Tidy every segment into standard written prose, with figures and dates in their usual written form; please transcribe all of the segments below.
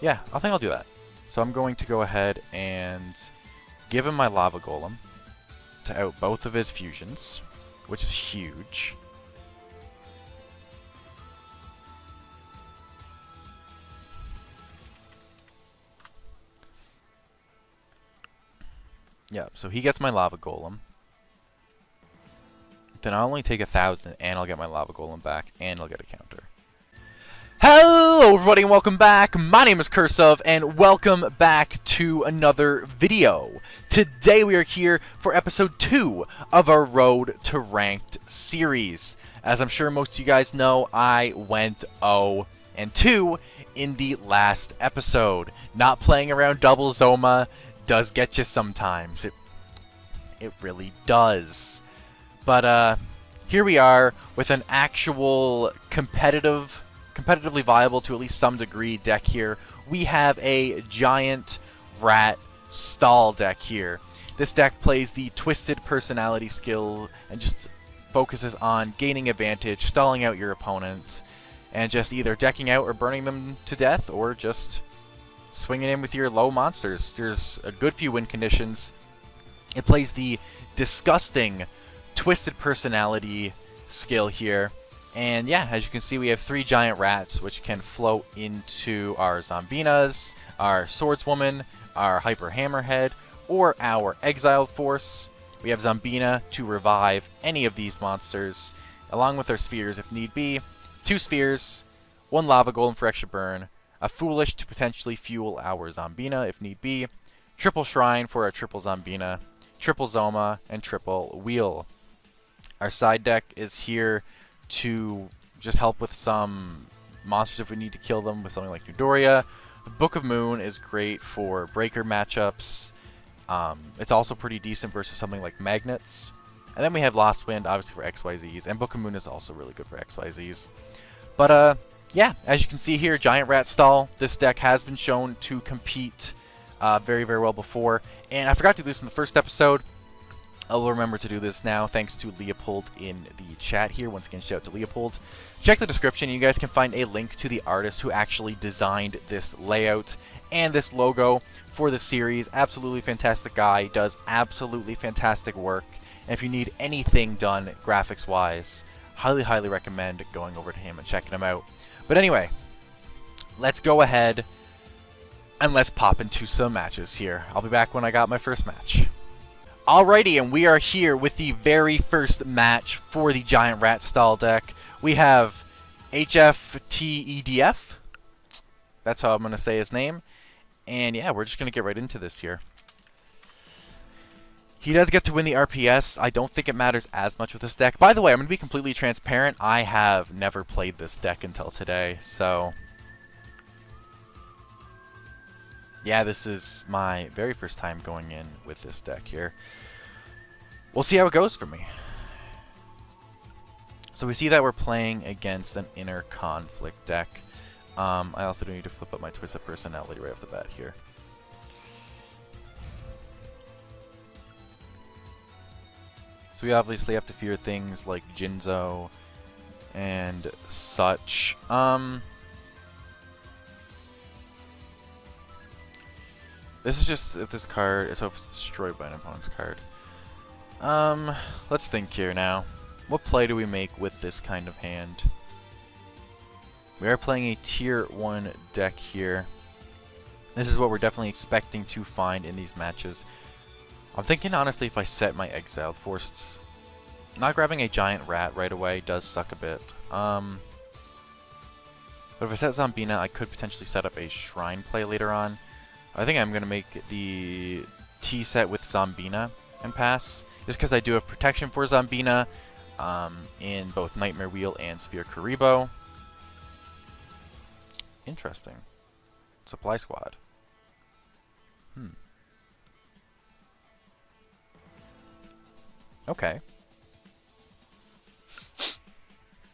Yeah, I think I'll do that. So I'm going to go ahead and give him my Lava Golem to out both of his fusions, which is huge. Yeah, so he gets my Lava Golem. Then I'll only take 1,000 and I'll get my Lava Golem back and I'll get a counter. Hello everybody and welcome back. My name is curseof and welcome back to another video. Today we are here for episode 2 of our Road to Ranked series. As I'm sure most of you guys know, I went 0-2 in the last episode. Not playing around double Zoma does get you sometimes. It really does. But here we are with an actual competitively viable to at least some degree deck here. We have a giant rat stall deck here. This deck plays the Twisted Personality skill and just focuses on gaining advantage, stalling out your opponent, and just either decking out or burning them to death, or just swinging in with your low monsters. There's a good few win conditions. It plays the disgusting Twisted Personality skill here. And yeah, as you can see, we have 3 giant rats, which can float into our Zombinas, our Swordswoman, our Hyper Hammerhead, or our Exiled Force. We have Zombina to revive any of these monsters, along with our spheres if need be. 2 spheres, 1 Lava Golem for extra burn, a Foolish to potentially fuel our Zombina if need be, triple Shrine for a triple Zombina, triple Zoma, and triple Wheel. Our side deck is here to just help with some monsters if we need to kill them with something like Newdoria. The Book of Moon is great for breaker matchups. It's also pretty decent versus something like Magnets. And then we have Lost Wind, obviously for XYZs, and Book of Moon is also really good for XYZs. But yeah, as you can see here, Giant Rat Stall. This deck has been shown to compete very, very well before. And I forgot to do this in the first episode. I'll remember to do this now, thanks to Leopold in the chat here. Once again, shout out to Leopold. Check the description. You guys can find a link to the artist who actually designed this layout and this logo for the series. Absolutely fantastic guy. Does absolutely fantastic work. And if you need anything done graphics-wise, highly, highly recommend going over to him and checking him out. But anyway, let's go ahead and let's pop into some matches here. I'll be back when I got my first match. Alrighty, and we are here with the very first match for the Giant Rat Stall deck. We have HFTEDF. That's how I'm going to say his name. And yeah, we're just going to get right into this here. He does get to win the RPS. I don't think it matters as much with this deck. By the way, I'm going to be completely transparent. I have never played this deck until today, so yeah, this is my very first time going in with this deck here. We'll see how it goes for me. So we see that we're playing against an Inner Conflict deck. I also do need to flip up my Twisted Personality right off the bat here. So we obviously have to fear things like Jinzo and such. This is just if this card, so if it's destroyed by an opponent's card. Let's think here now. What play do we make with this kind of hand? We are playing a tier 1 deck here. This is what we're definitely expecting to find in these matches. I'm thinking honestly if I set my Exiled Force, not grabbing a giant rat right away does suck a bit. But if I set Zombina, I could potentially set up a Shrine play later on. I think I'm going to make the T set with Zombina and pass, just because I do have protection for Zombina in both Nightmare Wheel and Sphere Karibo. Interesting. Supply Squad. Okay.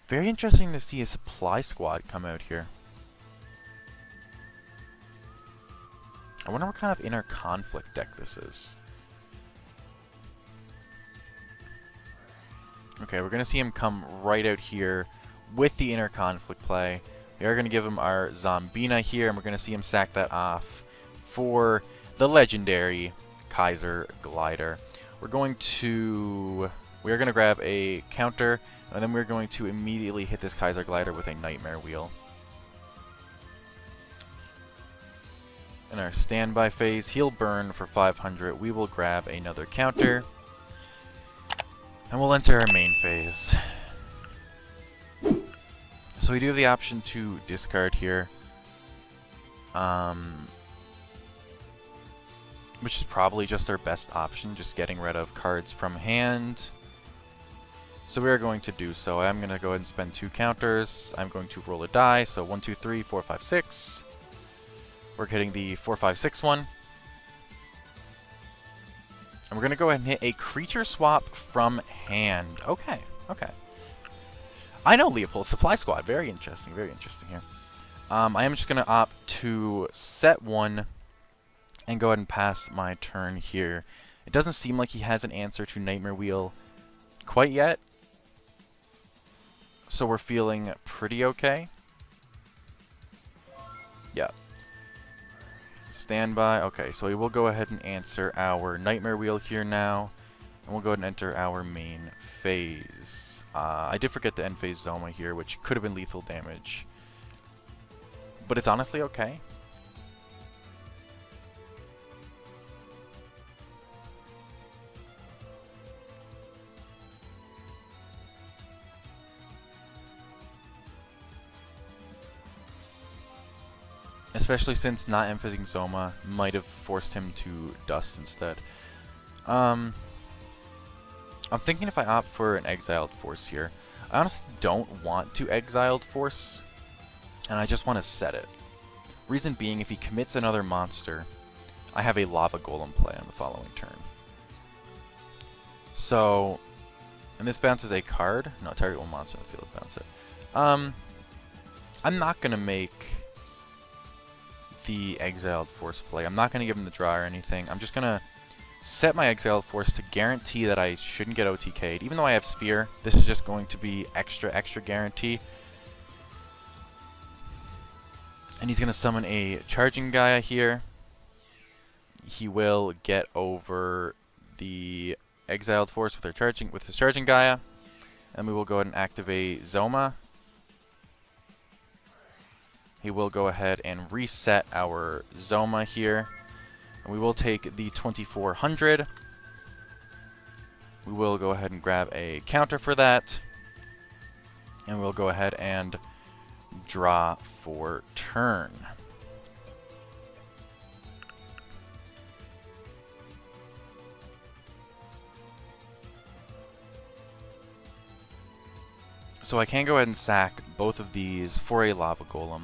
Very interesting to see a Supply Squad come out here. I wonder what kind of Inner Conflict deck this is. Okay, we're going to see him come right out here with the Inner Conflict play. We are going to give him our Zombina here, and we're going to see him sack that off for the legendary Kaiser Glider. We are going to grab a counter, and then we're going to immediately hit this Kaiser Glider with a Nightmare Wheel. In our standby phase, he'll burn for 500. We will grab another counter, and we'll enter our main phase. So we do have the option to discard here, which is probably just our best option, just getting rid of cards from hand. So we are going to do so. I'm going to go ahead and spend 2 counters. I'm going to roll a die, so 1, 2, 3, 4, 5, 6. We're hitting the 4, 5, 6 one. And we're going to go ahead and hit a creature swap from hand. Okay, okay. I know Leopold's Supply Squad. Very interesting here. I am just going to opt to set 1 and go ahead and pass my turn here. It doesn't seem like he has an answer to Nightmare Wheel quite yet, so we're feeling pretty okay. Yeah. Standby. Okay, so we will go ahead and answer our Nightmare Wheel here now, and we'll go ahead and enter our main phase. I did forget to end phase Zoma here, which could have been lethal damage, but it's honestly okay. Especially since not emphasizing Zoma might have forced him to Dust instead. I'm thinking if I opt for an Exiled Force here. I honestly don't want to Exiled Force, and I just want to set it. Reason being, if he commits another monster, I have a Lava Golem play on the following turn. So, and this bounces a card. No, target one monster in the field bounce it. I'm not going to make the Exiled Force play. I'm not going to give him the draw or anything. I'm just going to set my Exiled Force to guarantee that I shouldn't get OTK'd. Even though I have Sphere, this is just going to be extra guarantee. And he's going to summon a Charging Gaia here. He will get over the Exiled Force with his Charging Gaia. And we will go ahead and activate Zoma. He will go ahead and reset our Zoma here. And we will take the 2400. We will go ahead and grab a counter for that. And we'll go ahead and draw for turn. So I can go ahead and sack both of these for a Lava Golem.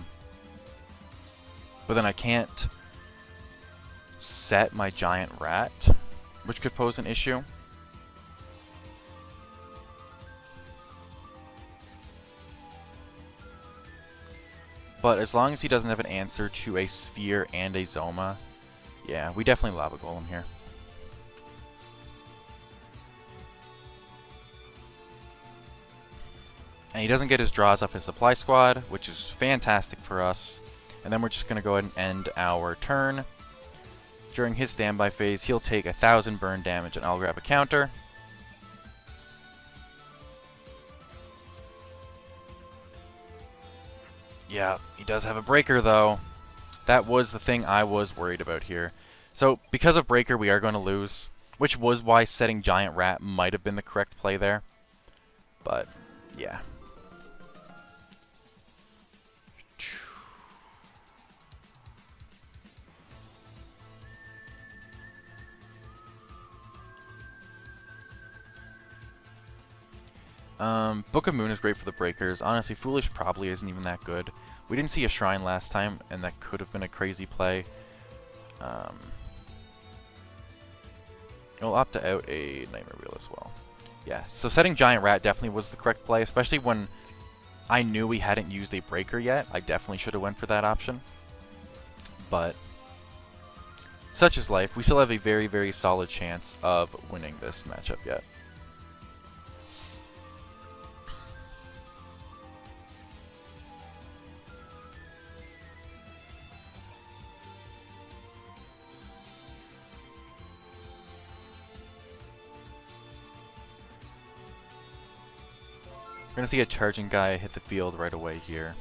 But then I can't set my Giant Rat, which could pose an issue. But as long as he doesn't have an answer to a Sphere and a Zoma, yeah, we definitely Lava Golem here. And he doesn't get his draws off his Supply Squad, which is fantastic for us. And then we're just going to go ahead and end our turn. During his standby phase, he'll take 1,000 burn damage, and I'll grab a counter. Yeah, he does have a breaker, though. That was the thing I was worried about here. So, because of breaker, we are going to lose, which was why setting Giant Rat might have been the correct play there. But, yeah. Book of Moon is great for the breakers. Honestly, Foolish probably isn't even that good. We didn't see a Shrine last time, and that could have been a crazy play. I'll opt out a Nightmare Wheel as well. Yeah, so setting Giant Rat definitely was the correct play, especially when I knew we hadn't used a breaker yet. I definitely should have went for that option. But such is life. We still have a very solid chance of winning this matchup yet. We're gonna see a charging guy hit the field right away here.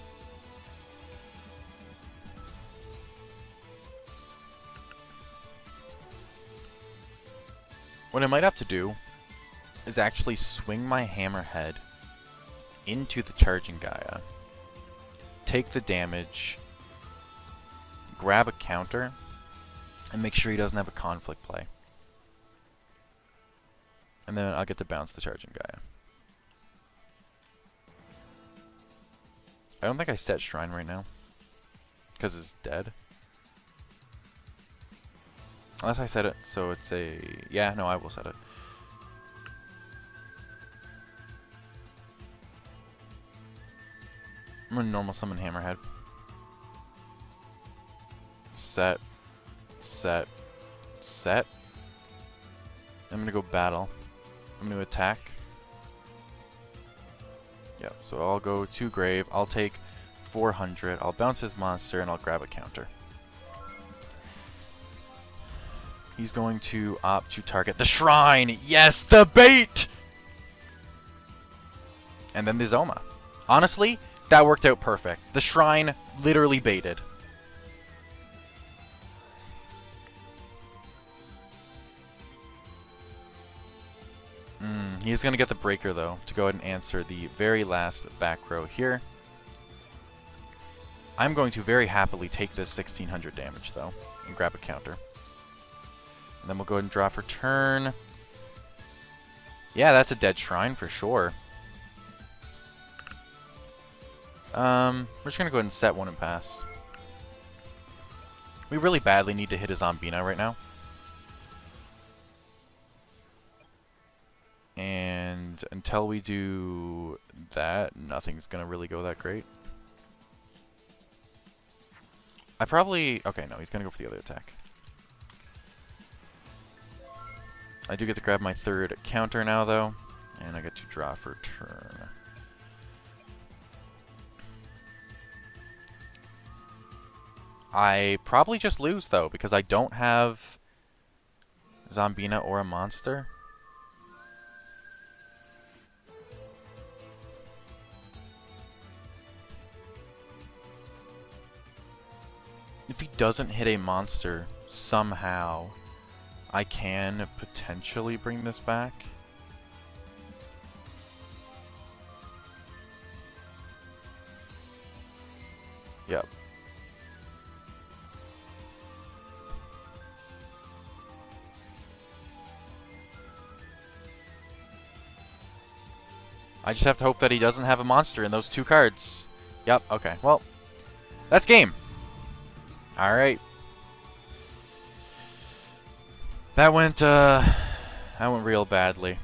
What I might have to do is actually swing my hammerhead into the charging Gaia, take the damage, grab a counter, and make sure he doesn't have a conflict play. And then I'll get to bounce the charging Gaia. I don't think I set Shrine right now, because it's dead. Unless I set it, so it's a... Yeah, no, I will set it. I'm gonna normal summon Hammerhead. Set. Set. Set. I'm gonna go battle. I'm gonna attack. Yep, so I'll go to grave. I'll take 400. I'll bounce his monster and I'll grab a counter. He's going to opt to target the shrine. Yes, the bait! And then the Zoma. Honestly, that worked out perfect. The shrine literally baited. He's going to get the breaker, though, to go ahead and answer the very last back row here. I'm going to very happily take this 1600 damage, though, and grab a counter. And then we'll go ahead and draw for turn. Yeah, that's a dead shrine for sure. We're just going to go ahead and set one and pass. We really badly need to hit a Zombina right now. And until we do that, nothing's going to really go that great. I probably... Okay, no, he's going to go for the other attack. I do get to grab my third counter now, though. And I get to draw for turn. I probably just lose, though, because I don't have Zombina or a monster. If he doesn't hit a monster somehow, I can potentially bring this back. Yep. I just have to hope that he doesn't have a monster in those two cards. Yep, okay. Well, that's game. Alright. That went real badly.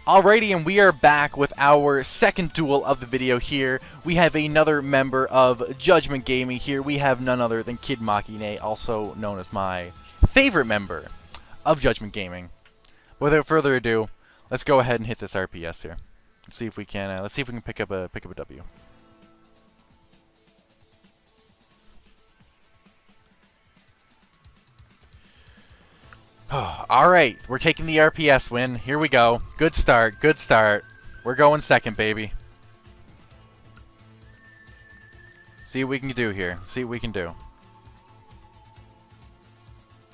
Alrighty, and we are back with our second duel of the video here. We have another member of Judgment Gaming here. We have none other than Kid Machine, also known as my favorite member of Judgment Gaming. Without further ado, let's go ahead and hit this RPS here. Let's see if we can pick up a W. Alright, we're taking the RPS win. Here we go. Good start, good start. We're going second, baby. See what we can do here. See what we can do.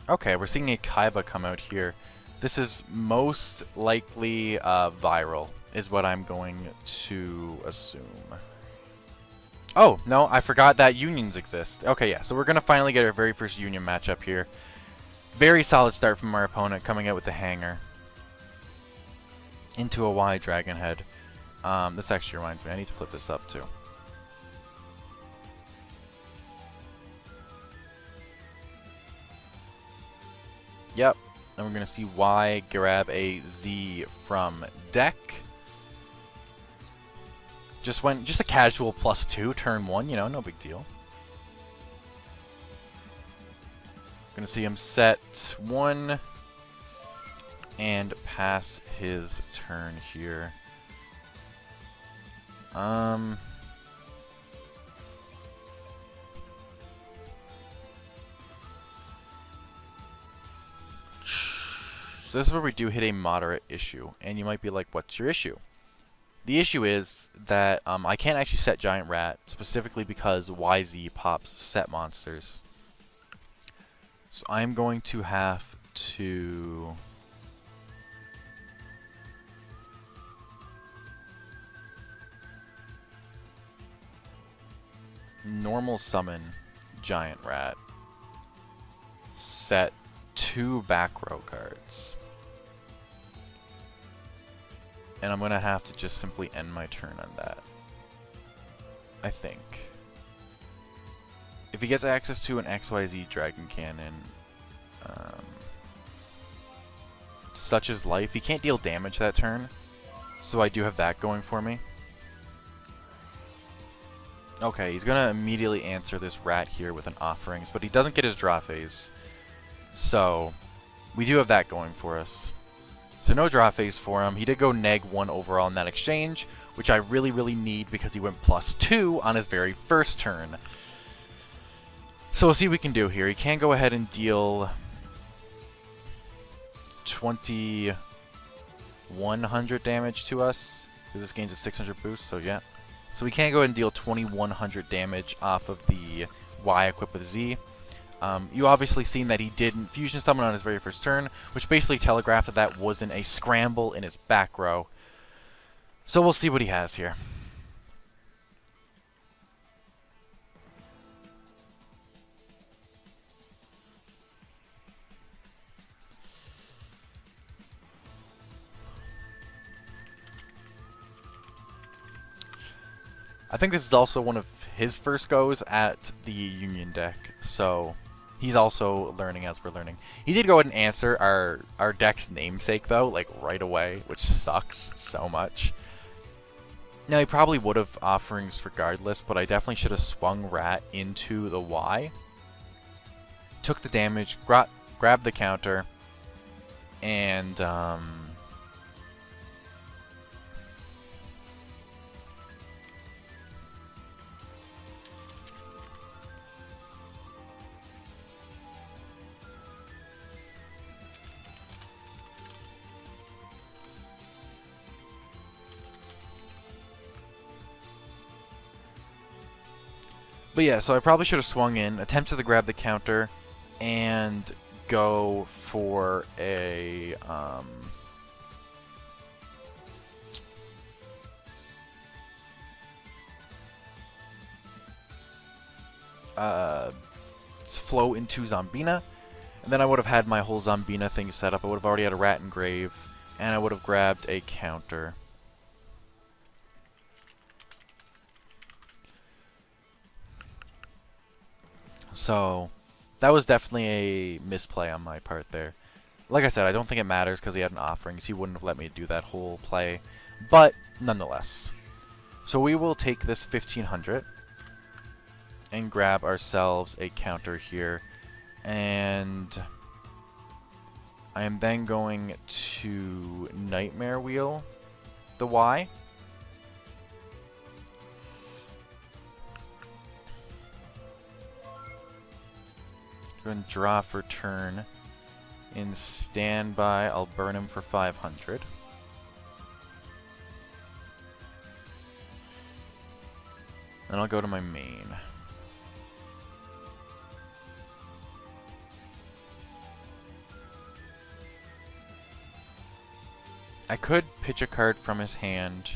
Okay, we're seeing a Kaiba come out here. This is most likely viral, is what I'm going to assume. Oh, no, I forgot that unions exist. Okay, yeah, so we're going to finally get our very first union matchup here. Very solid start from our opponent, coming out with the hanger into a Y Dragon Head. This actually reminds me, I need to flip this up too. Yep, and we're going to see Y grab a Z from deck. Just a casual +2, turn 1, you know, no big deal. Gonna see him set 1 and pass his turn here. So this is where we do hit a moderate issue, and you might be like, what's your issue? The issue is that I can't actually set Giant Rat, specifically because YZ pops set monsters. So I'm going to have to... normal summon Giant Rat. Set 2 back row cards. And I'm going to have to just simply end my turn on that. I think. If he gets access to an XYZ Dragon Cannon, such as life, he can't deal damage that turn. So I do have that going for me. Okay, he's going to immediately answer this rat here with an Offerings, but he doesn't get his draw phase. So we do have that going for us. So no draw phase for him. He did go -1 overall in that exchange, which I really, really need because he went +2 on his very first turn. So we'll see what we can do here. He can go ahead and deal 2100 damage to us, because this gains a 600 boost, so yeah. So we can go ahead and deal 2100 damage off of the Y equipped with Z. You obviously seen that he didn't fusion summon on his very first turn, which basically telegraphed that that wasn't a scramble in his back row. So we'll see what he has here. I think this is also one of his first goes at the Union deck, so he's also learning as we're learning. He did go ahead and answer our deck's namesake, though, like right away, which sucks so much. Now, he probably would have Offerings regardless, but I definitely should have swung Rat into the Y. Took the damage, grabbed the counter, and but yeah, so I probably should have swung in, attempted to grab the counter, and go for a flow into Zombina, and then I would have had my whole Zombina thing set up. I would have already had a Rat Engrave, and I would have grabbed a counter. So that was definitely a misplay on my part there. Like I said, I don't think it matters because he had an Offerings. He wouldn't have let me do that whole play, but nonetheless. So we will take this 1500 and grab ourselves a counter here, and I am then going to Nightmare Wheel the Y. And draw for turn. In standby, I'll burn him for 500. Then I'll go to my main. I could pitch a card from his hand,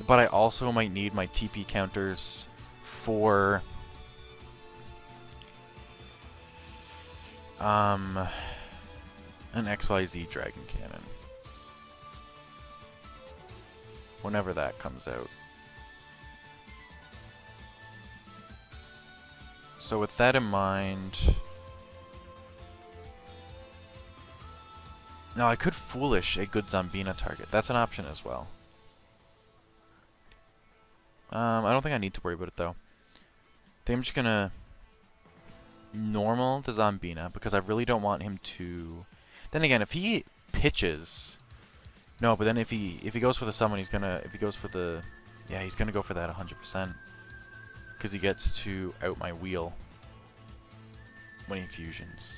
but I also might need my TP counters for an XYZ Dragon Cannon. Whenever that comes out. So with that in mind... Now I could Foolish a good Zombina target. That's an option as well. I don't think I need to worry about it though. I think I'm just gonna normal the Zombina because I really don't want him to. Then again, if he pitches, no. But then if he goes for the summon, he's gonna. If he goes for the, yeah, he's gonna go for that 100% because he gets to out my wheel when he fusions.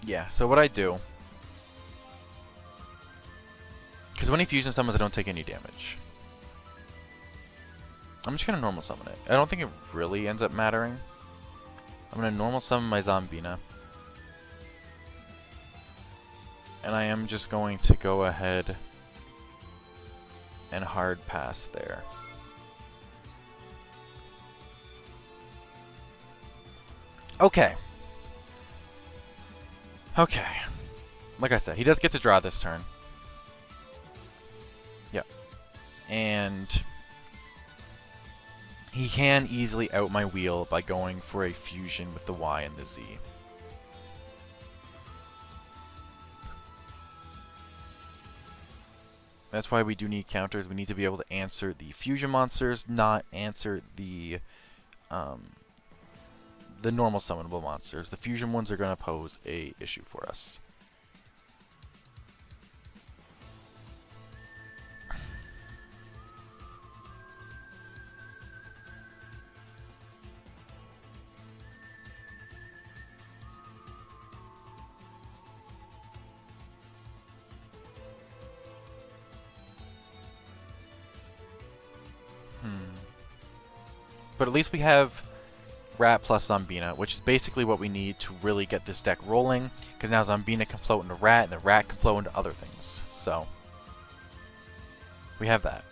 Yeah, so what I do, because when he fusion summons, I don't take any damage. I'm just going to normal summon it. I don't think it really ends up mattering. I'm going to normal summon my Zombina. And I am just going to go ahead and hard pass there. Okay. Okay. Like I said, he does get to draw this turn. Yep. And he can easily out my wheel by going for a fusion with the Y and the Z. That's why we do need counters. We need to be able to answer the fusion monsters, not answer the normal summonable monsters. The fusion ones are going to pose a issue for us. But at least we have Rat plus Zombina, which is basically what we need to really get this deck rolling, because now Zombina can float into Rat, and the Rat can float into other things. So, we have that.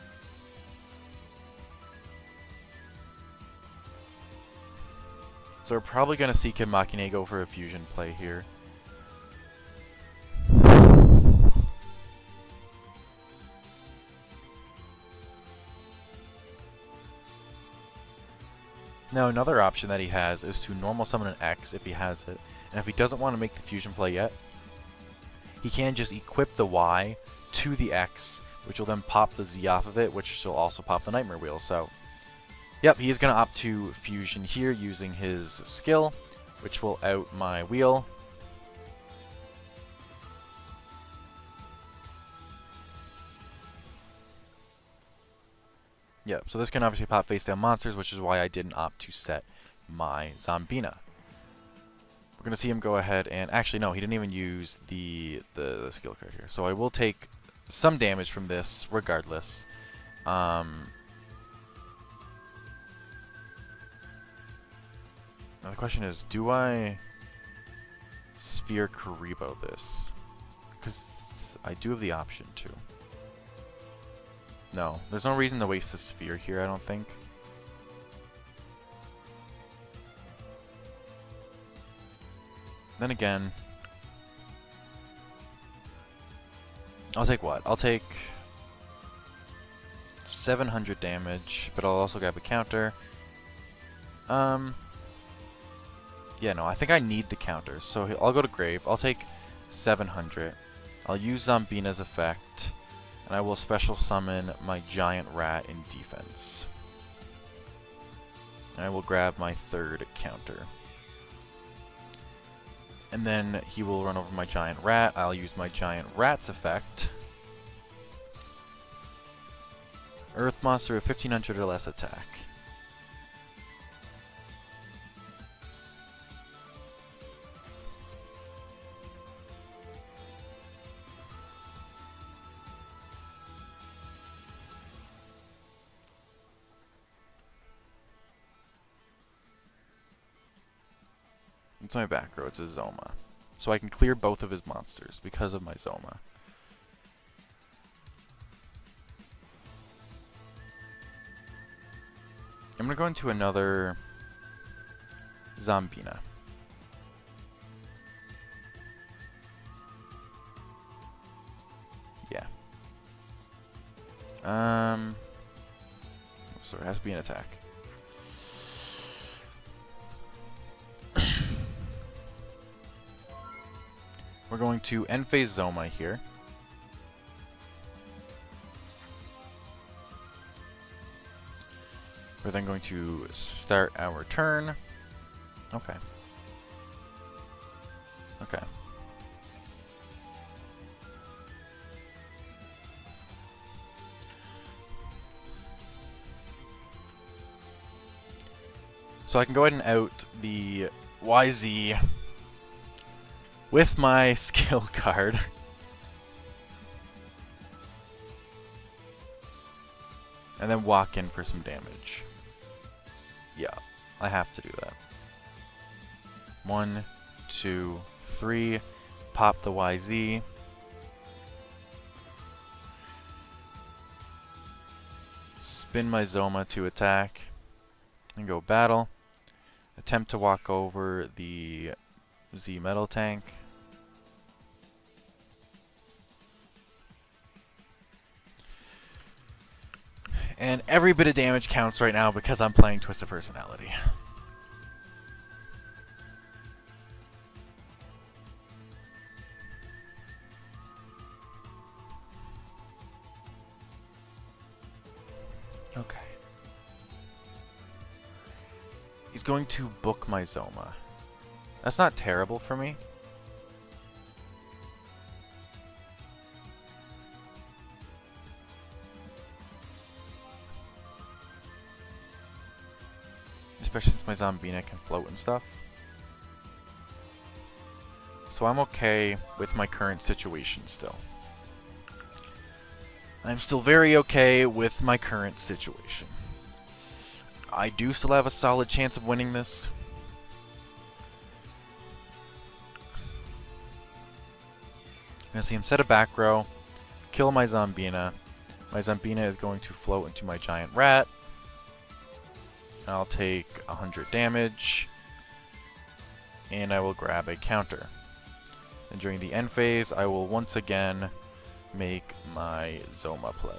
So we're probably going to see Kid Machine go for a fusion play here. Now another option that he has is to normal summon an X if he has it, and if he doesn't want to make the fusion play yet, he can just equip the Y to the X, which will then pop the Z off of it, which will also pop the Nightmare Wheel. So, yep, he is going to opt to fusion here using his skill, which will out my wheel. Yep, so this can obviously pop face down monsters, which is why I didn't opt to set my Zombina. We're going to see him go ahead and... Actually, no, he didn't even use the skill card here. So I will take some damage from this regardless. Now the question is, do I Sphere Karibo this? Because I do have the option to. No, there's no reason to waste the sphere here, I don't think. Then again, I'll take what? I'll take 700 damage, but I'll also grab a counter. Yeah, no, I think I need the counters, so I'll go to Grave. I'll take 700. I'll use Zombina's effect. And I will special summon my giant rat in defense. And I will grab my third counter. And then he will run over my giant rat. I'll use my giant rat's effect. Earth monster with 1500 or less attack. It's my back row, it's a Zoma. So I can clear both of his monsters because of my Zoma. I'm going to go into another Zombina. Yeah. So it has to be an attack. We're going to end phase Zoma here. We're then going to start our turn. Okay. Okay. So I can go ahead and out the YZ with my skill card. And then walk in for some damage. Yeah, I have to do that. 1, 2, 3. Pop the YZ. Spin my Zoma to attack. And go battle. Attempt to walk over the Z metal tank. And every bit of damage counts right now because I'm playing Twisted Personality. Okay. He's going to book my Zoma. That's not terrible for me. Especially since my Zombina can float and stuff. So I'm okay with my current situation still. I'm still very okay with my current situation. I do still have a solid chance of winning this. I'm going to see him set a back row, kill my Zombina. My Zombina is going to float into my giant rat. I'll take 100 damage, and I will grab a counter. And during the end phase, I will once again make my Zoma play.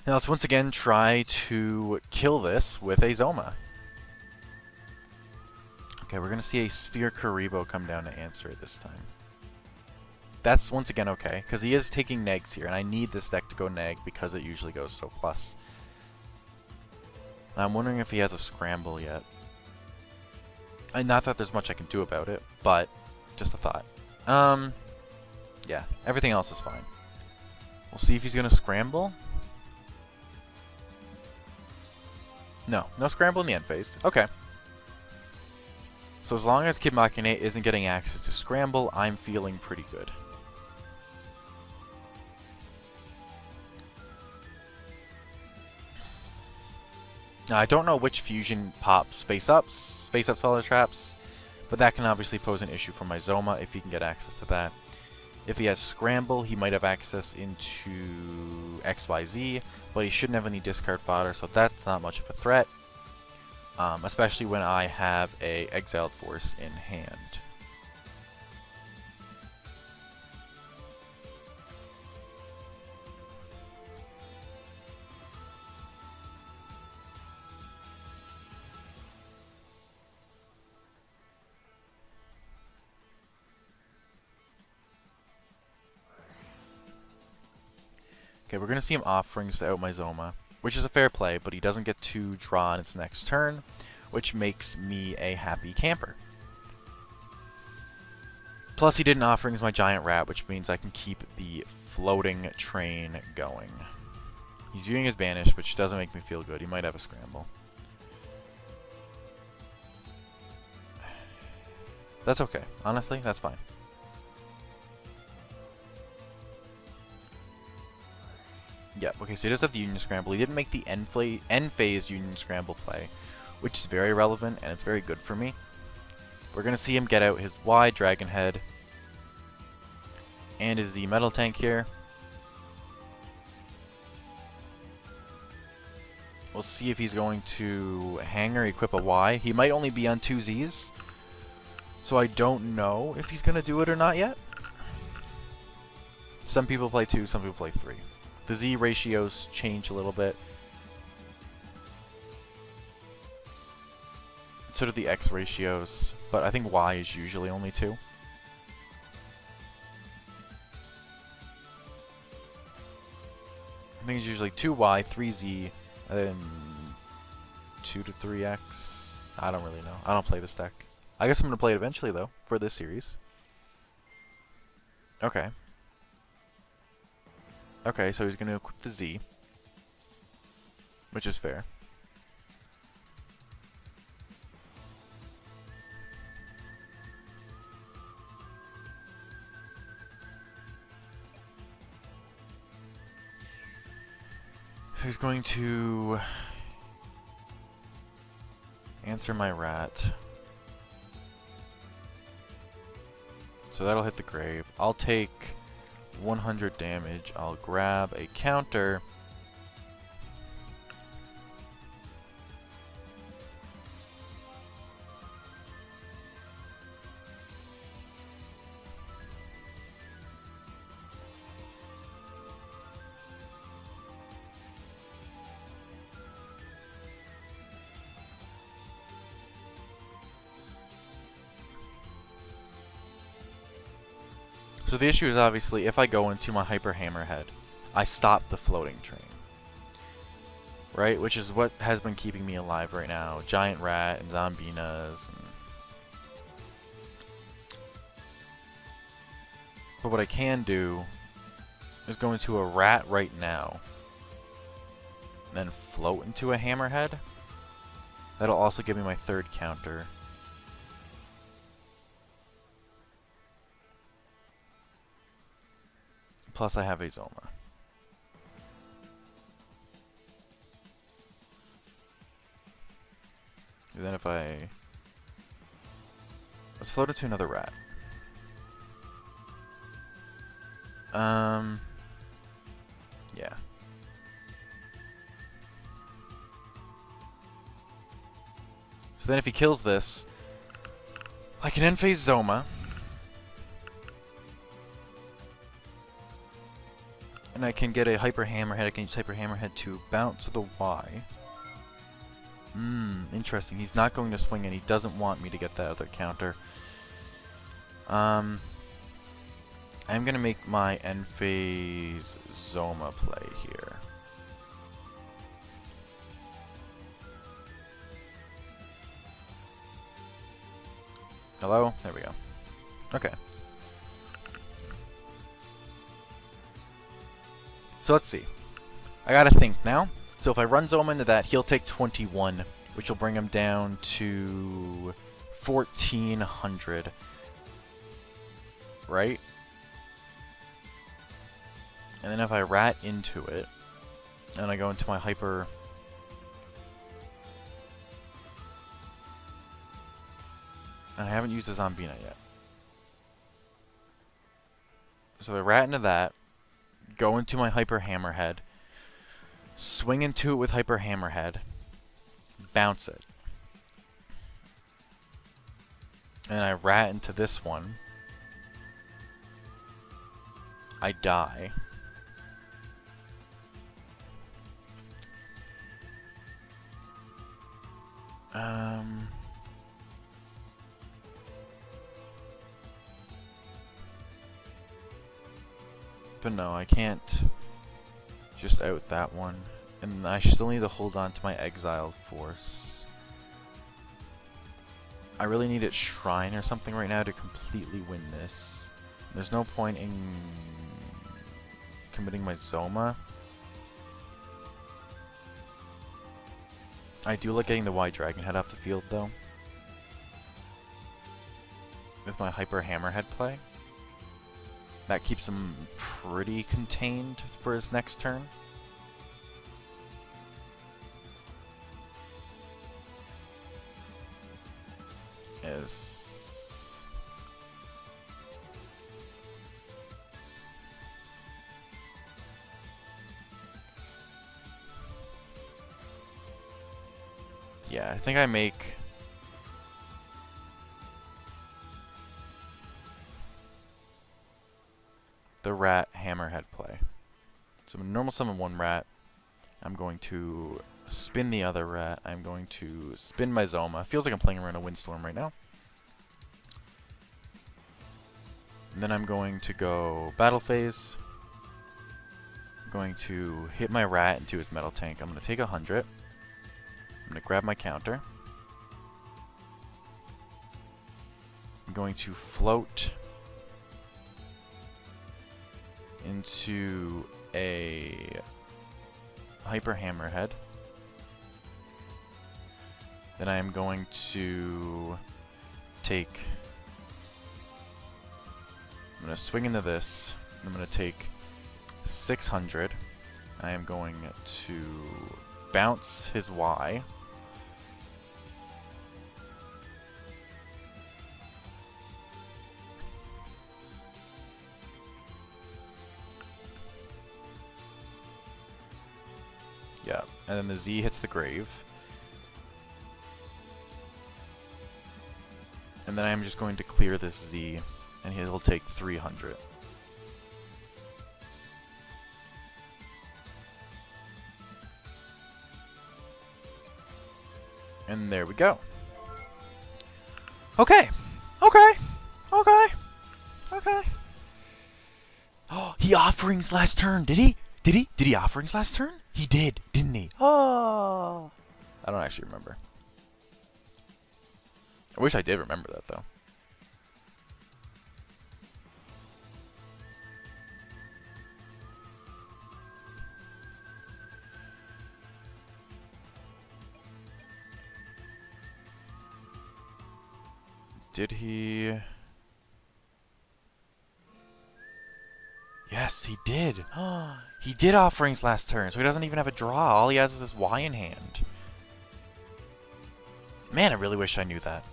Now let's once again try to kill this with a Zoma. Okay, we're going to see a Sphere Karibo come down to answer it this time. That's once again okay, because he is taking negs here, and I need this deck to go neg because it usually goes so plus. I'm wondering if he has a scramble yet. And not that there's much I can do about it, but just a thought. Yeah, everything else is fine. We'll see if he's going to scramble. No, no scramble in the end phase. Okay. So as long as Kid Machine isn't getting access to scramble, I'm feeling pretty good. Now, I don't know which fusion pops face-ups Feather Traps, but that can obviously pose an issue for my Zoma if he can get access to that. If he has scramble, he might have access into XYZ, but he shouldn't have any discard fodder, so that's not much of a threat. Especially when I have a Exiled Force in hand. Okay, we're going to see him offerings to out my Zoma, which is a fair play, but he doesn't get to draw on its next turn, which makes me a happy camper. Plus, he didn't offerings my giant rat, which means I can keep the floating train going. He's viewing his banish, which doesn't make me feel good. He might have a scramble. That's okay. Honestly, that's fine. Yeah, okay, so he does have the Union Scramble. He didn't make the end phase Union Scramble play, which is very relevant, and it's very good for me. We're going to see him get out his Y Dragon Head and his Z Metal Tank here. We'll see if he's going to hang or equip a Y. He might only be on 2 Zs, so I don't know if he's going to do it or not yet. Some people play 2, some people play 3. The Z ratios change a little bit. So do the X ratios, but I think Y is usually only 2. I think it's usually 2Y, 3Z, and then 2 to 3X. I don't really know. I don't play this deck. I guess I'm going to play it eventually, though, for this series. Okay. Okay, so he's going to equip the Z, which is fair. So he's going to answer my rat. So that'll hit the grave. I'll take 100 damage. I'll grab a counter. So the issue is obviously if I go into my Hyper Hammerhead, I stop the floating train. Right? Which is what has been keeping me alive right now. Giant Rat and Zombinas. But what I can do is go into a rat right now. And then float into a Hammerhead. That'll also give me my third counter. Plus I have a Zoma. And then if I... Let's float into another rat. Yeah. So then if he kills this, I can end phase Zoma. And I can get a Hyper Hammerhead. I can use Hyper Hammerhead to bounce the Y. Interesting. He's not going to swing and he doesn't want me to get that other counter. I'm going to make my end phase Zoma play here. Hello? There we go. Okay. So let's see. I gotta think now. So if I run Zoma into that, he'll take 21, which will bring him down to 1400. Right? And then if I rat into it, and I go into my Hyper... And I haven't used a Zombina yet. So I rat into that, go into my Hyper Hammerhead, swing into it with Hyper Hammerhead, bounce it. And I rat into this one. I die. But no, I can't just out that one. And I still need to hold on to my exiled force. I really need it Shrine or something right now to completely win this. There's no point in committing my Zoma. I do like getting the Y Dragon Head off the field though. With my Hyper Hammerhead play. That keeps him pretty contained for his next turn. Yeah, I think I make... the rat Hammerhead play. So I'm normal summon one rat. I'm going to spin the other rat. I'm going to spin my Zoma. Feels like I'm playing around a Windstorm right now. And then I'm going to go Battle Phase. I'm going to hit my rat into his Metal Tank. I'm going to take 100. I'm going to grab my counter. I'm going to float into a Hyper Hammerhead. Then I am going to take... I'm going to swing into this. I'm going to take 600. I am going to bounce his Y. Yeah, and then the Z hits the grave. And then I'm just going to clear this Z, and he'll take 300. And there we go. Okay. Okay. Okay. Okay. Oh, he offerings last turn, did he? Did he? Did he offerings last turn? He did, didn't he? Oh. I don't actually remember. I wish I did remember that, though. Did he... Yes, he did. He did offerings last turn, so he doesn't even have a draw. All he has is this Y in hand. Man, I really wish I knew that.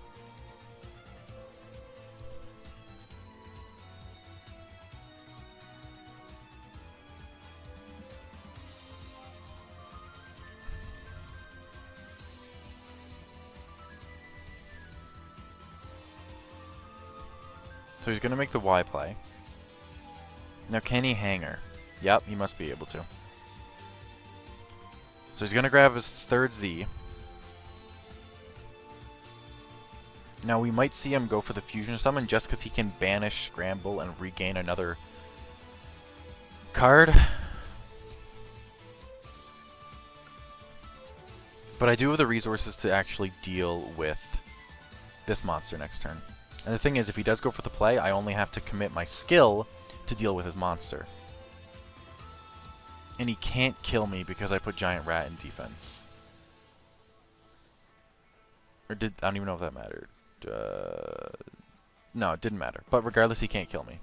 So he's going to make the Y play. Now can he hanger? Yep, he must be able to. So he's going to grab his third Z. Now we might see him go for the fusion summon just because he can banish, scramble, and regain another card. But I do have the resources to actually deal with this monster next turn. And the thing is, if he does go for the play, I only have to commit my skill to deal with his monster. And he can't kill me because I put Giant Rat in defense. Or did... I don't even know if that mattered. No, it didn't matter. But regardless, he can't kill me.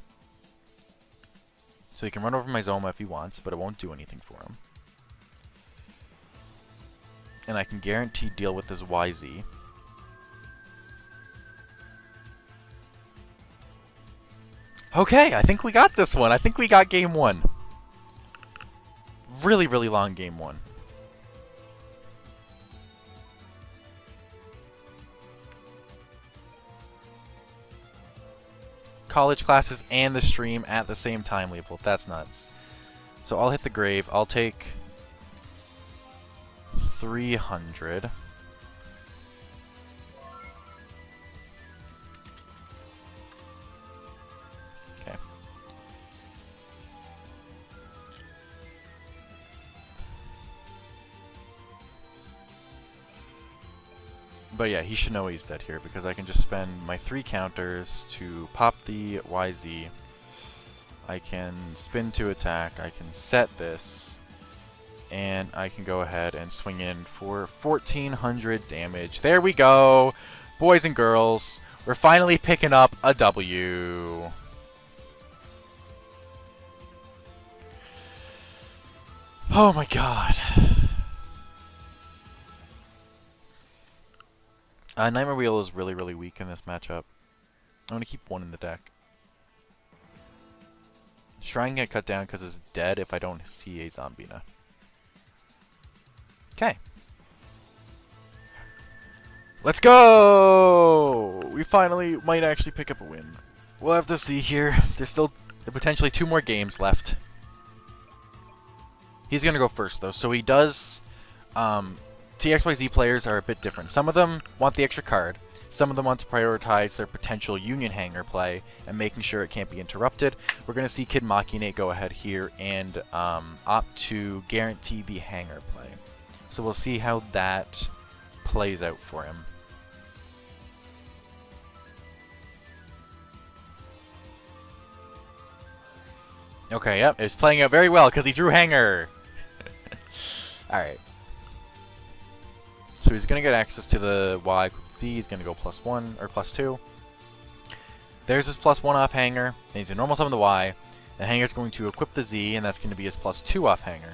So he can run over my Zoma if he wants, but it won't do anything for him. And I can guarantee deal with this YZ. Okay, I think we got this one. I think we got game one. Really, really long game one. College classes and the stream at the same time, Leopold. That's nuts. So I'll hit the grave. I'll take 300. Okay. But yeah, he should know he's dead here because I can just spend my 3 counters to pop the YZ. I can spin to attack. I can set this. And I can go ahead and swing in for 1400 damage. There we go! Boys and girls, we're finally picking up a W. Oh my god. Nightmare Wheel is really, really weak in this matchup. I'm going to keep one in the deck. Shrine get cut down because it's dead if I don't see a Zombina. Okay. Let's go! We finally might actually pick up a win. We'll have to see here. There's still potentially 2 more games left. He's going to go first, though. So he does... TXYZ players are a bit different. Some of them want the extra card. Some of them want to prioritize their potential Union Hanger play and making sure it can't be interrupted. We're going to see Kid Machinate go ahead here and opt to guarantee the Hanger play. So we'll see how that plays out for him. Okay, yep, it's playing out very well because he drew hanger. Alright. So he's going to get access to the Y Z. He's going to go +1 or +2. There's his +1 off hanger. And he's going to normal summon the Y. And hanger's going to equip the Z, and that's going to be his +2 off hanger.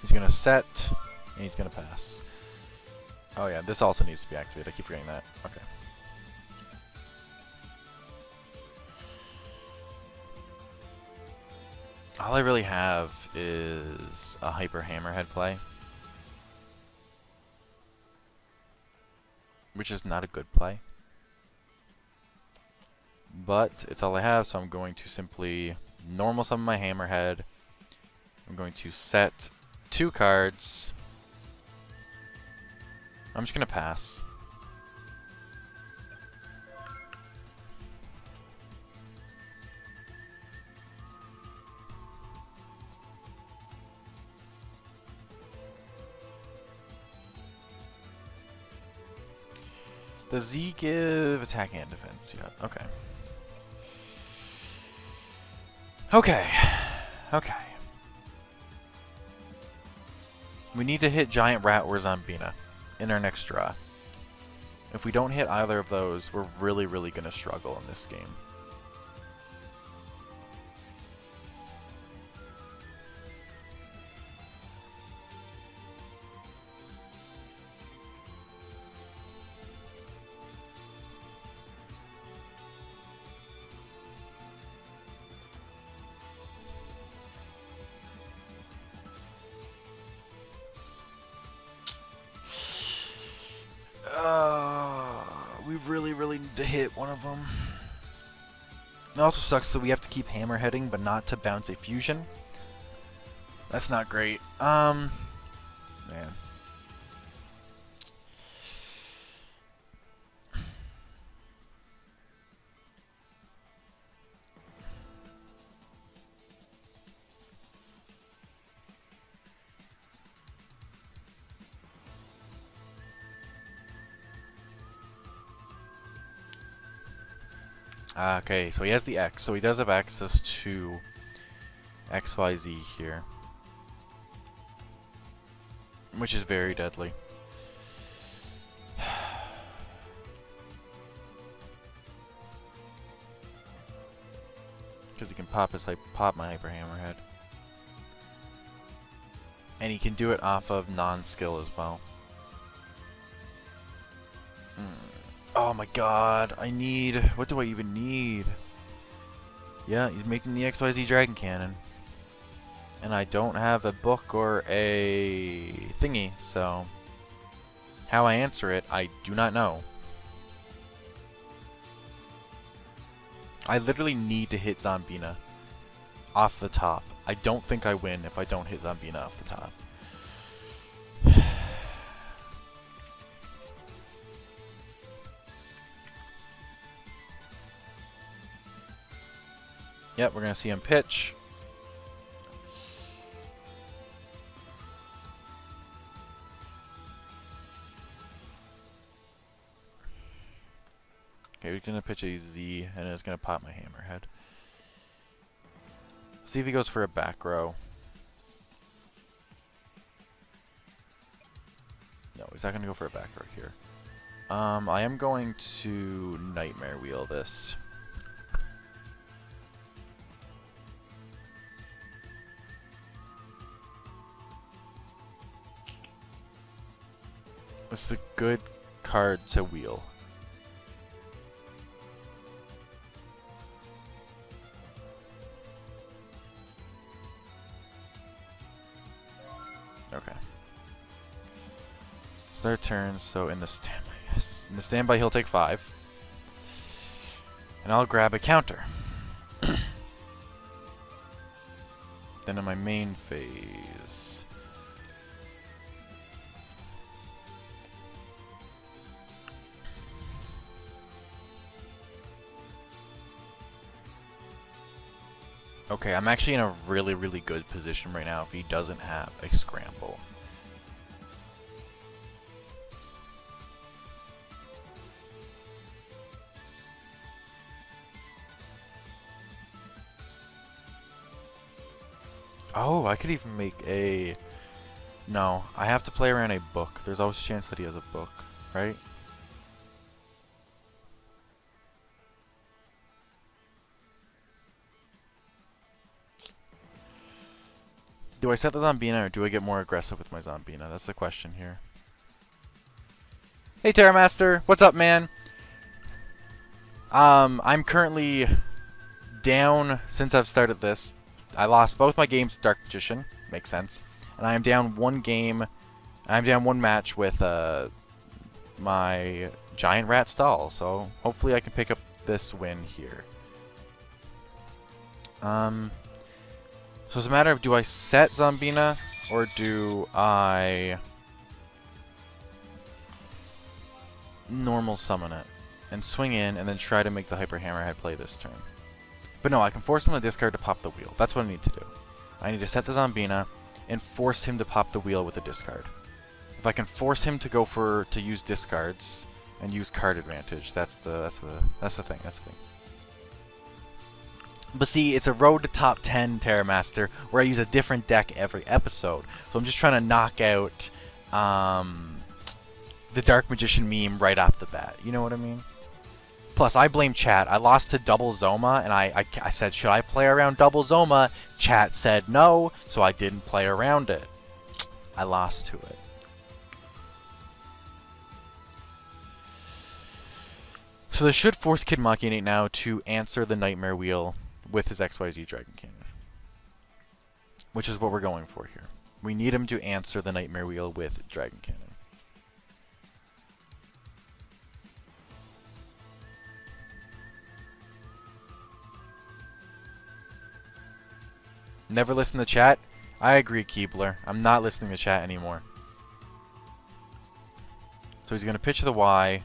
He's going to set, and he's going to pass. Oh yeah, this also needs to be activated. I keep forgetting that. Okay. All I really have is a Hyper Hammerhead play, which is not a good play. But it's all I have, so I'm going to simply normal summon my Hammerhead. I'm going to set 2 cards. I'm just going to pass. Does Z give attack and defense? Yeah, okay. Okay. Okay. We need to hit Giant Rat or Zombina in our next draw. If we don't hit either of those, we're really, really going to struggle in this game. We really, really need to hit one of them. It also sucks that we have to keep hammerheading, but not to bounce a fusion. That's not great. Man. Okay, so he has the X, so he does have access to XYZ here, which is very deadly. Because he can pop my Hyper Hammerhead, and he can do it off of non-skill as well. Oh my god, I need... What do I even need? Yeah, he's making the XYZ Dragon Cannon. And I don't have a book or a thingy, so... How I answer it, I do not know. I literally need to hit Zombina off the top. I don't think I win if I don't hit Zombina off the top. Yep, we're going to see him pitch. Okay, we're going to pitch a Z, and it's going to pop my Hammerhead. See if he goes for a back row. No, he's not going to go for a back row here. I am going to Nightmare Wheel this. This is a good card to wheel. Okay. It's their turn, so in the standby, yes. In the standby, he'll take 5. And I'll grab a counter. Then in my main phase... Okay, I'm actually in a really, really good position right now if he doesn't have a scramble. Oh, I could even make a... No, I have to play around a book. There's always a chance that he has a book, right? Do I set the Zombina or do I get more aggressive with my Zombina? That's the question here. Hey Terramaster, what's up, man? I'm currently down since I've started this. I lost both my games to Dark Magician, makes sense. And I am down one game, I'm down one match with my Giant Rat Stall, so hopefully I can pick up this win here. So it's a matter of, do I set Zombina or do I normal summon it and swing in and then try to make the Hyper Hammerhead play this turn? But no, I can force him to discard to pop the wheel. That's what I need to do. I need to set the Zombina and force him to pop the wheel with a discard. If I can force him to go to use discards and use card advantage, that's the thing. But see, it's a road to top 10 Terramaster where I use a different deck every episode. So I'm just trying to knock out the Dark Magician meme right off the bat. You know what I mean? Plus, I blame chat. I lost to Double Zoma, and I said, should I play around Double Zoma? Chat said no, so I didn't play around it. I lost to it. So this should force Kid Machinate now to answer the Nightmare Wheel with his XYZ Dragon Cannon. Which is what we're going for here. We need him to answer the Nightmare Wheel with Dragon Cannon. Never listen to chat? I agree, Keebler. I'm not listening to chat anymore. So he's going to pitch the Y.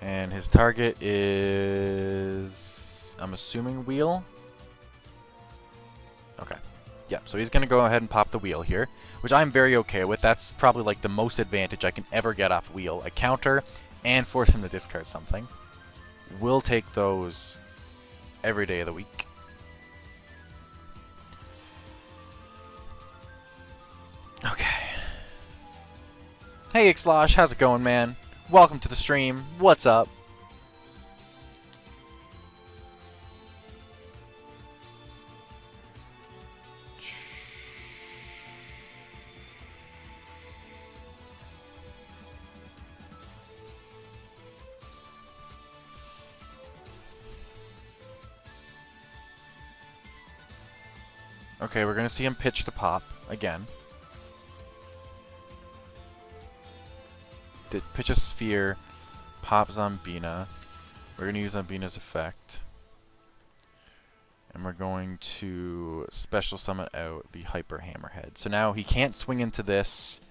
And his target is... I'm assuming wheel? Okay. Yeah, so he's going to go ahead and pop the wheel here, which I'm very okay with. That's probably like the most advantage I can ever get off wheel. A counter and force him to discard something. We'll take those every day of the week. Okay. Hey Ixlosh, how's it going, man? Welcome to the stream. What's up? Okay, we're gonna see him pitch to pop again. Pitch a sphere, pop Zombina. We're going to use Zombina's effect. And we're going to special summon out the Hyper Hammerhead. So now he can't swing into this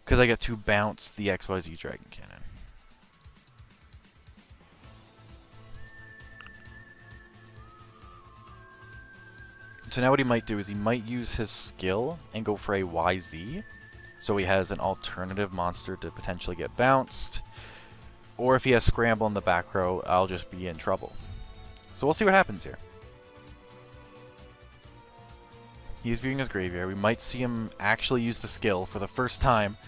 because I get to bounce the XYZ Dragon Cannon. So now what he might do is he might use his skill and go for a YZ. So he has an alternative monster to potentially get bounced. Or if he has Scramble in the back row, I'll just be in trouble. So we'll see what happens here. He's viewing his graveyard. We might see him actually use the skill for the first time.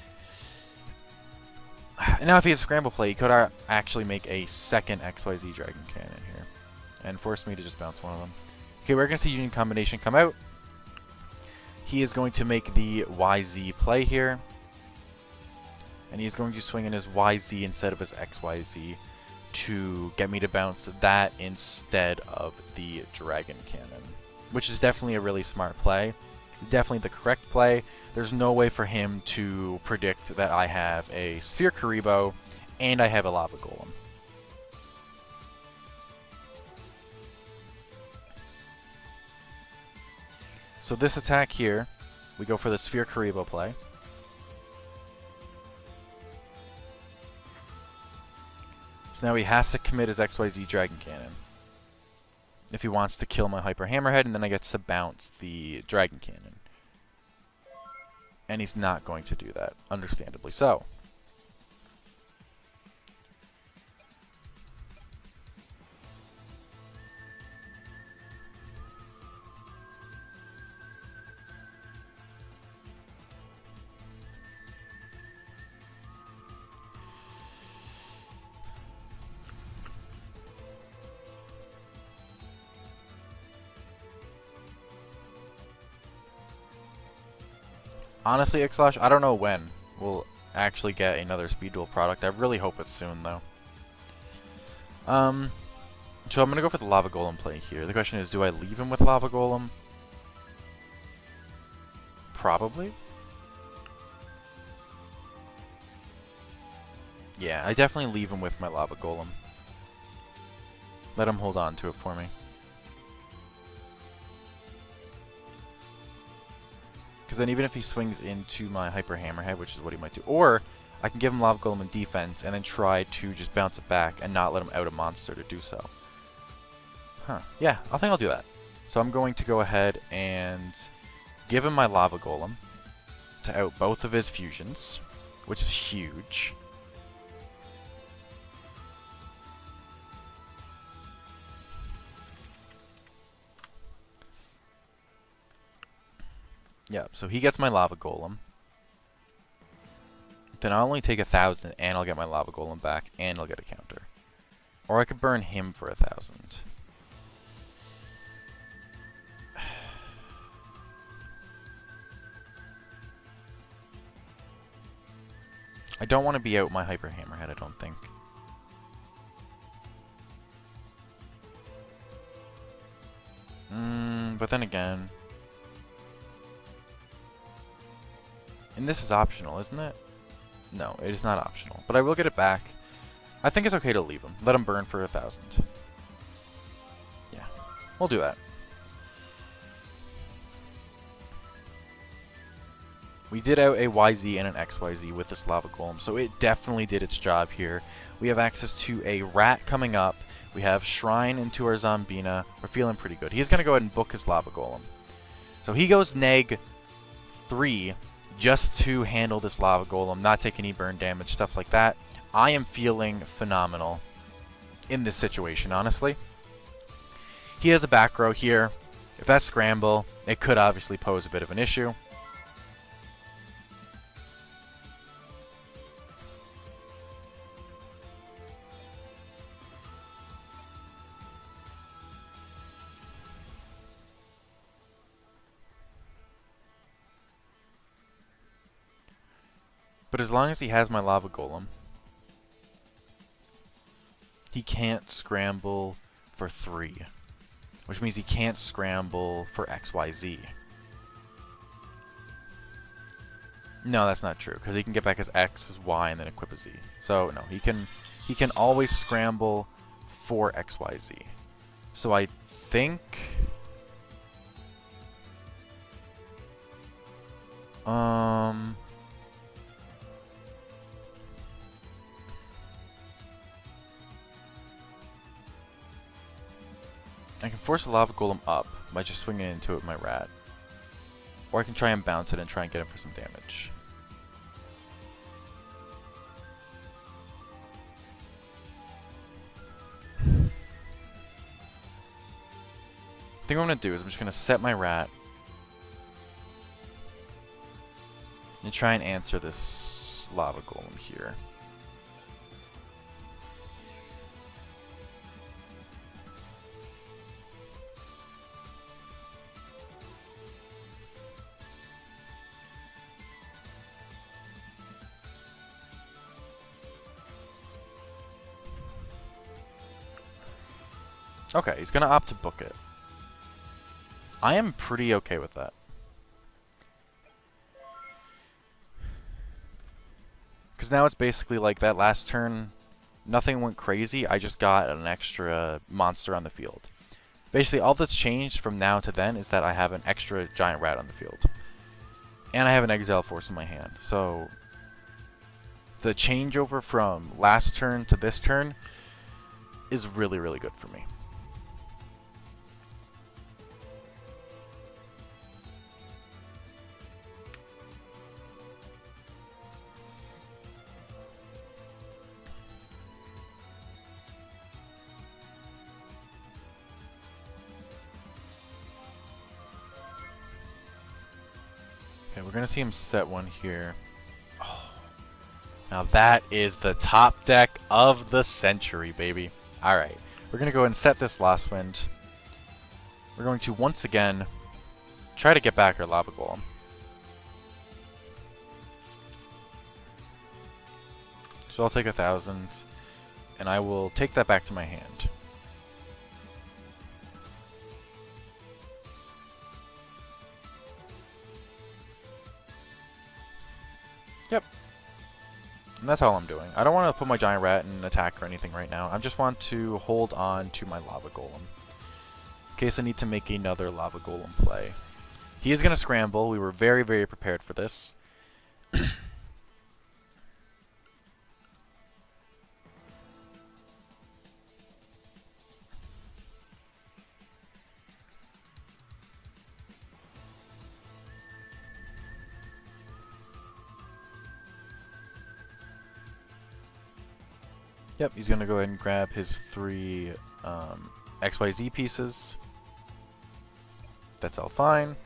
And now if he has Scramble play, he could actually make a second XYZ Dragon Cannon here. And force me to just bounce one of them. Okay, we're going to see Union Combination come out. He is going to make the YZ play here. And he's going to swing in his YZ instead of his XYZ to get me to bounce that instead of the Dragon Cannon. Which is definitely a really smart play. Definitely the correct play. There's no way for him to predict that I have a Sphere Karibo and I have a Lava Golem. So this attack here, we go for the Sphere Karibo play. So now he has to commit his XYZ Dragon Cannon if he wants to kill my Hyper Hammerhead, and then I get to bounce the Dragon Cannon. And he's not going to do that, understandably so. Honestly, Ixlash, I don't know when we'll actually get another Speed Duel product. I really hope it's soon, though. So I'm going to go for the Lava Golem play here. The question is, do I leave him with Lava Golem? Probably. Yeah, I definitely leave him with my Lava Golem. Let him hold on to it for me. Because then even if he swings into my Hyper Hammerhead, which is what he might do, or I can give him Lava Golem in defense and then try to just bounce it back and not let him out a monster to do so. Huh. Yeah, I think I'll do that. So I'm going to go ahead and give him my Lava Golem to out both of his fusions, which is huge. Yeah, so he gets my Lava Golem. Then I'll only take 1,000 and I'll get my Lava Golem back and I'll get a counter. Or I could burn him for 1,000. I don't want to be out my Hyper Hammerhead, I don't think. But then again... And this is optional, isn't it? No, it is not optional. But I will get it back. I think it's okay to leave him. Let him burn for 1,000. Yeah, we'll do that. We did out a YZ and an XYZ with this Lava Golem, so it definitely did its job here. We have access to a Rat coming up. We have Shrine into our Zombina. We're feeling pretty good. He's going to go ahead and book his Lava Golem. So he goes neg 3 just to handle this Lava Golem, not take any burn damage, stuff like that. I am feeling phenomenal in this situation, honestly. He has a back row here. If that's Scramble, it could obviously pose a bit of an issue. But as long as he has my Lava Golem, he can't scramble for 3. Which means he can't scramble for XYZ. No, that's not true, because he can get back his X, his Y, and then equip a Z. So, no, he can always scramble for XYZ. So I think... I can force the Lava Golem up by just swinging into it with my Rat. Or I can try and bounce it and try and get him for some damage. I think what I'm going to do is I'm just going to set my Rat and try and answer this Lava Golem here. Okay, he's gonna opt to book it. I am pretty okay with that. Because now it's basically like that last turn, nothing went crazy, I just got an extra monster on the field. Basically, all that's changed from now to then is that I have an extra giant rat on the field. And I have an Exile Force in my hand. So, the changeover from last turn to this turn is really, really good for me. Okay, we're going to see him set one here. Oh. Now that is the top deck of the century, baby. Alright, we're going to go ahead and set this Lost Wind. We're going to once again try to get back our Lava Golem. So I'll take 1,000, and I will take that back to my hand. Yep. And that's all I'm doing. I don't want to put my giant rat in attack or anything right now. I just want to hold on to my lava golem, in case I need to make another lava golem play. He is going to scramble. We were very, very prepared for this. Yep, he's going to go ahead and grab his 3 XYZ pieces. That's all fine.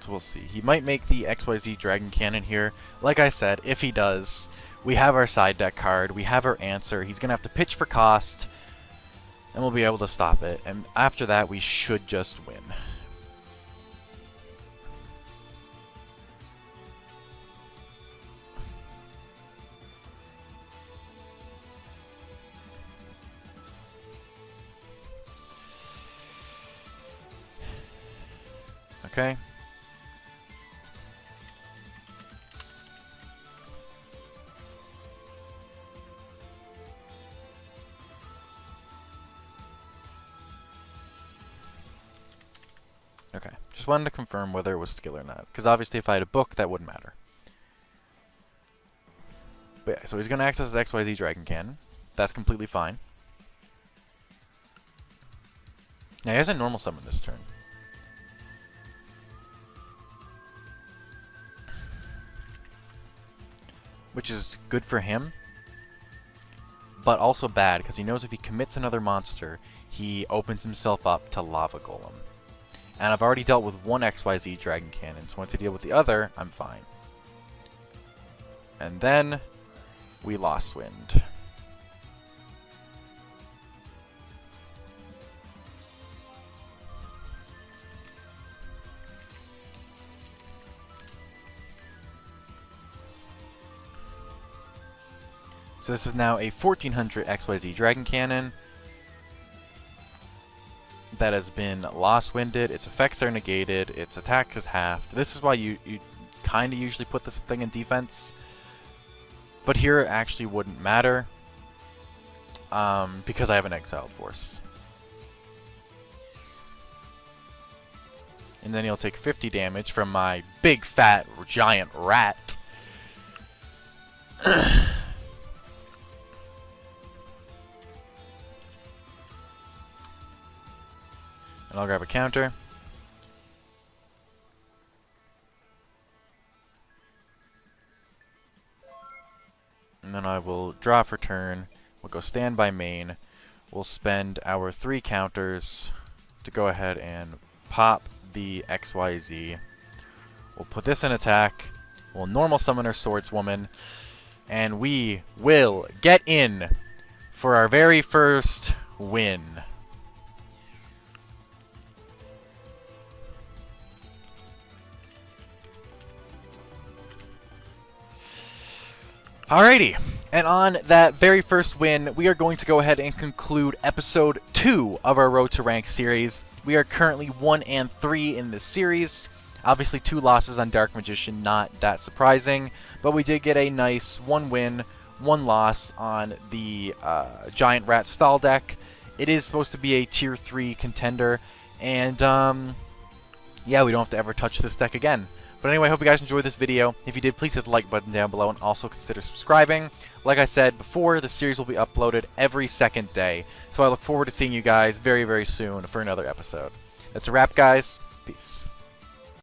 So we'll see. He might make the XYZ Dragon Cannon here. Like I said, if he does, we have our side deck card, we have our answer. He's going to have to pitch for cost, and we'll be able to stop it. And after that, we should just win. Okay. Okay, just wanted to confirm whether it was skill or not, because obviously if I had a book, that wouldn't matter. But yeah, so he's going to access his XYZ Dragon Cannon. That's completely fine. Now he has a normal summon this turn. Which is good for him, but also bad, because he knows if he commits another monster, he opens himself up to Lava Golem. And I've already dealt with one XYZ Dragon Cannon, so once I deal with the other, I'm fine. And then we Lost Wind. So this is now a 1400 XYZ Dragon Cannon that has been Lost Winded. Its effects are negated. Its attack is halved. This is why you kind of usually put this thing in defense. But here it actually wouldn't matter because I have an Exiled Force. And then he'll take 50 damage from my big fat giant rat. And I'll grab a counter. And then I will draw for turn. We'll go standby main. We'll spend our 3 counters to go ahead and pop the XYZ. We'll put this in attack. We'll normal summon our Swordswoman. And we will get in for our very first win. Alrighty, and on that very first win, we are going to go ahead and conclude episode 2 of our Road to Rank series. We are currently 1-3 in this series. Obviously 2 losses on Dark Magician, not that surprising, but we did get a nice 1 win, 1 loss on the Giant Rat Stall deck. It is supposed to be a tier 3 contender, and yeah, we don't have to ever touch this deck again. But anyway, I hope you guys enjoyed this video. If you did, please hit the like button down below and also consider subscribing. Like I said before, the series will be uploaded every second day. So I look forward to seeing you guys very, very soon for another episode. That's a wrap, guys. Peace.